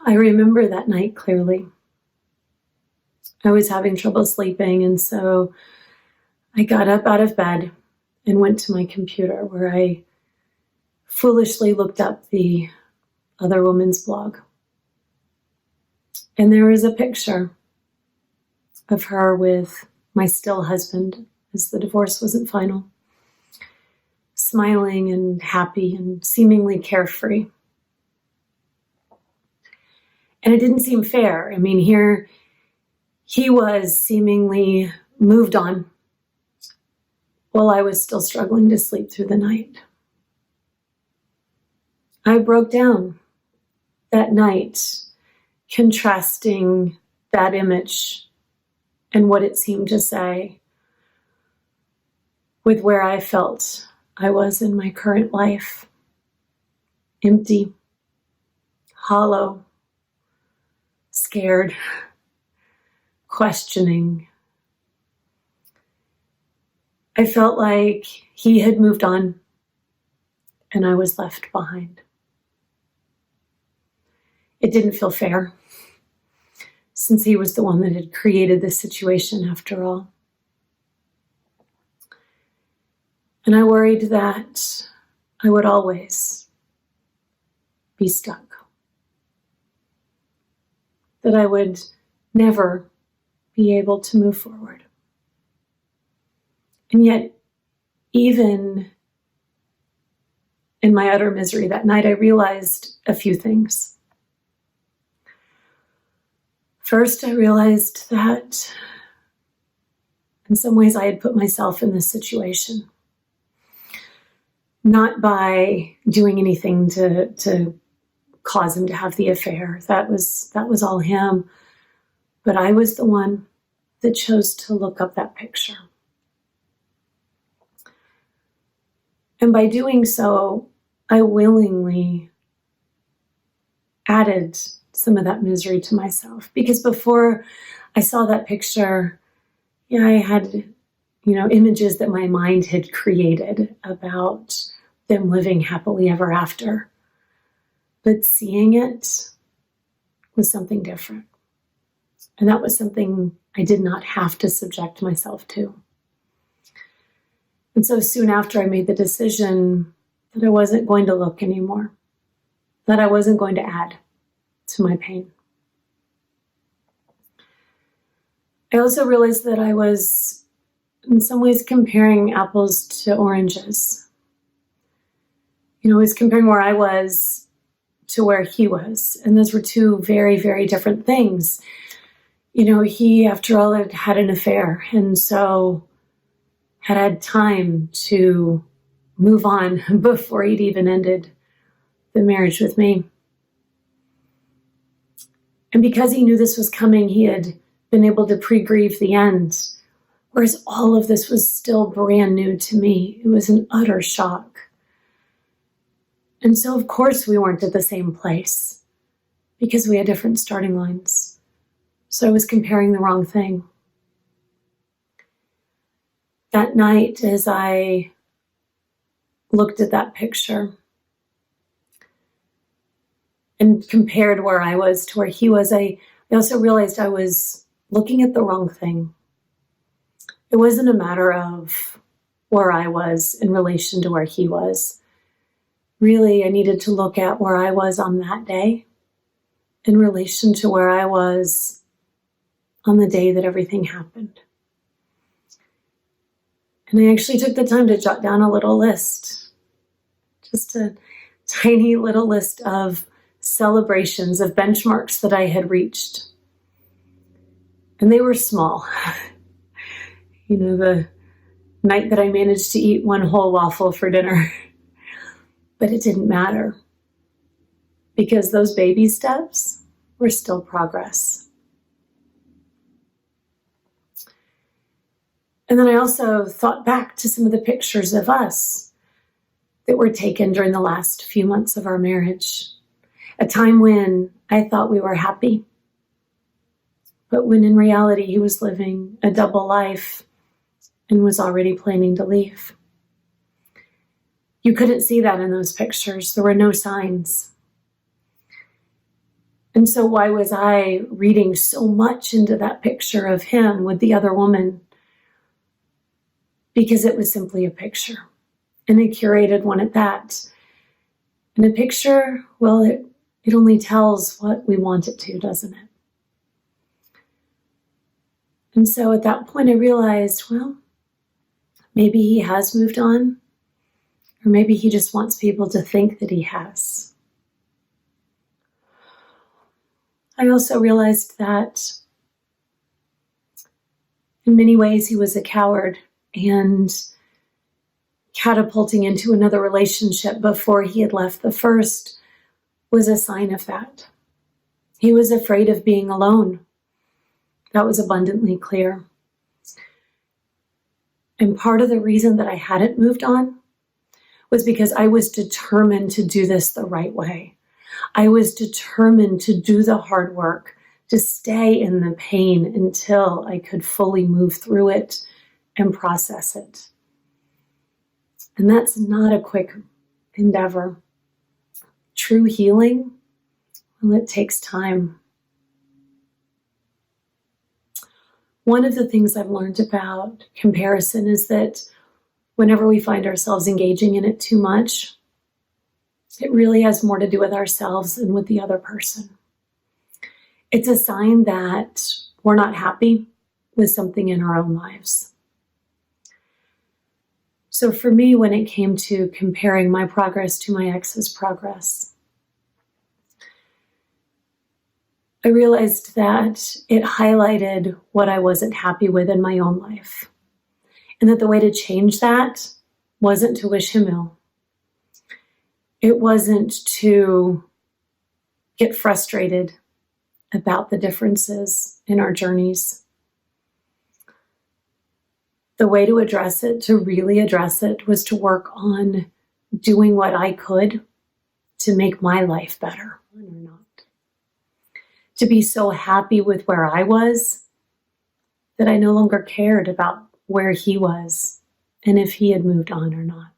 I remember that night clearly. I was having trouble sleeping, and so I got up out of bed and went to my computer, where I foolishly looked up the other woman's blog. And there was a picture of her with my still husband, as the divorce wasn't final, smiling and happy and seemingly carefree. And it didn't seem fair. I mean, here he was seemingly moved on while I was still struggling to sleep through the night. I broke down that night, contrasting that image and what it seemed to say with where I felt I was in my current life. Empty, hollow, scared, questioning. I felt like he had moved on and I was left behind. It didn't feel fair, since he was the one that had created this situation after all. And I worried that I would always be stuck, that I would never be able to move forward. And yet, even in my utter misery that night, I realized a few things. First, I realized that in some ways I had put myself in this situation, not by doing anything to cause him to have the affair. That was all him. But I was the one that chose to look up that picture. And by doing so, I willingly added some of that misery to myself. Because before I saw that picture, I had, images that my mind had created about them living happily ever after. But seeing it was something different. And that was something I did not have to subject myself to. And so soon after, I made the decision that I wasn't going to look anymore, that I wasn't going to add to my pain. I also realized that I was, in some ways, comparing apples to oranges. I was comparing where I was to where he was. And those were two very, very different things. He, after all, had had an affair, and so had time to move on before he'd even ended the marriage with me. And because he knew this was coming, he had been able to pre-grieve the end, whereas all of this was still brand new to me. It was an utter shock. And so, of course, we weren't at the same place because we had different starting lines. So I was comparing the wrong thing. That night, as I looked at that picture and compared where I was to where he was, I also realized I was looking at the wrong thing. It wasn't a matter of where I was in relation to where he was. Really, I needed to look at where I was on that day in relation to where I was on the day that everything happened. And I actually took the time to jot down a little list, just a tiny little list of celebrations, of benchmarks that I had reached. And they were small. The night that I managed to eat one whole waffle for dinner. But it didn't matter, because those baby steps were still progress. And then I also thought back to some of the pictures of us that were taken during the last few months of our marriage, a time when I thought we were happy, but when in reality he was living a double life and was already planning to leave. You couldn't see that in those pictures. There were no signs. And so why was I reading so much into that picture of him with the other woman? Because it was simply a picture, and a curated one at that. And a picture, well, it only tells what we want it to, doesn't it? And so at that point I realized, well, maybe he has moved on, or maybe he just wants people to think that he has. I also realized that in many ways he was a coward, and catapulting into another relationship before he had left the first was a sign of that. He was afraid of being alone. That was abundantly clear. And part of the reason that I hadn't moved on was because I was determined to do this the right way. I was determined to do the hard work, to stay in the pain until I could fully move through it and process it. And that's not a quick endeavor. True healing, well, it takes time. One of the things I've learned about comparison is that whenever we find ourselves engaging in it too much, it really has more to do with ourselves than with the other person. It's a sign that we're not happy with something in our own lives. So for me, when it came to comparing my progress to my ex's progress, I realized that it highlighted what I wasn't happy with in my own life, and that the way to change that wasn't to wish him ill. It wasn't to get frustrated about the differences in our journeys. The way to address it, to really address it, was to work on doing what I could to make my life better, or not. To be so happy with where I was that I no longer cared about where he was and if he had moved on or not.